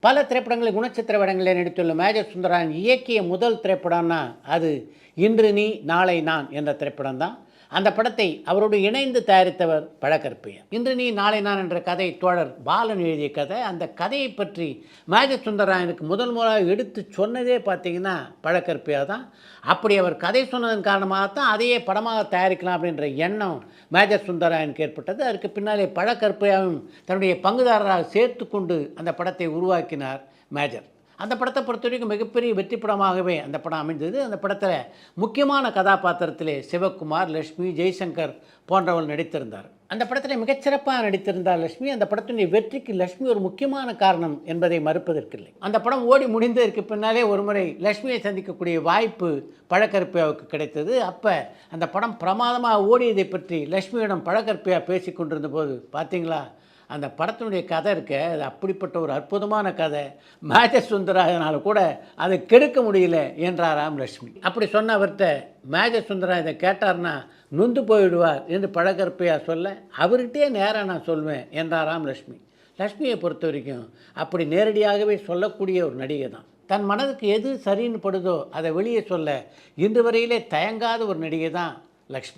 பல திரைப்படங்களில் குணச்சித்திர வேடங்களில் நடித்துள்ள மேஜர் சுந்தரராஜன் இயக்கிய முதல் திரைப்படம்னா அது இன்று நீ நாளை நான் என்ற திரைப்படம் தான். அந்த படத்தை அவரோடு இணைந்து தயாரித்தவர் பழக்கற்பையா. இன்று நீ நாளை நான் என்ற கதை தோழர் பாலன் எழுதிய கதை. அந்த கதையை பற்றி மேஜர் சுந்தரராஜனுக்கு முதல் முறையாக எடுத்து சொன்னதே பார்த்தீங்கன்னா பழக்கற்பையா தான். அப்படி அவர் கதை சொன்னதன் காரணமாகத்தான் அதையே படமாக தயாரிக்கலாம் அப்படின்ற எண்ணம் மேஜர் சுந்தரராஜனுக்கு ஏற்பட்டது. அதற்கு பின்னாலே பழக்கற்பையாவும் தன்னுடைய பங்குதாரராக சேர்த்து கொண்டு அந்த படத்தை உருவாக்கினார் மேஜர். அந்த படத்தை பொறுத்த வரைக்கும் மிகப்பெரிய வெற்றி படமாகவே அந்த படம் அமைந்தது. அந்த படத்தில் முக்கியமான கதாபாத்திரத்திலே சிவகுமார், லட்சுமி, ஜெய்சங்கர் போன்றவர்கள் நடித்திருந்தார். அந்த படத்தில் மிகச்சிறப்பாக நடித்திருந்தார் லட்சுமி. அந்த படத்தினுடைய வெற்றிக்கு லட்சுமி ஒரு முக்கியமான காரணம் என்பதை மறுப்பதற்கில்லை. அந்த படம் ஓடி முடிந்ததற்கு பின்னாலே ஒரு முறை லட்சுமியை சந்திக்கக்கூடிய வாய்ப்பு பழக்கற்பையாவுக்கு கிடைத்தது. அப்போ அந்த படம் பிரமாதமாக ஓடியதை பற்றி லட்சுமியிடம் பழக்கற்பையா பேசி கொண்டிருந்த போது, பார்த்தீங்களா அந்த படத்தினுடைய கதை இருக்க, அது அப்படிப்பட்ட ஒரு அற்புதமான கதை, மேஜர் சுந்தரராஜனால் கூட அதை கெடுக்க முடியல என்றாராம் லட்சுமி. அப்படி சொன்ன அவர்கிட்ட மேஜர் சுந்தரராஜன் இதை கேட்டார்னா நொந்து போயிடுவார் என்று பழக்கற்பையா சொல்ல, அவர்கிட்டே நேராக நான் சொல்வேன் என்றாராம் லட்சுமி. லட்சுமியை பொறுத்த வரைக்கும் அப்படி நேரடியாகவே சொல்லக்கூடிய ஒரு நடிகை தான். தன் மனதுக்கு எது சரின்னு படுதோ அதை வெளியே சொல்ல இன்று வரையிலே தயங்காத ஒரு நடிகை தான் லட்சுமி.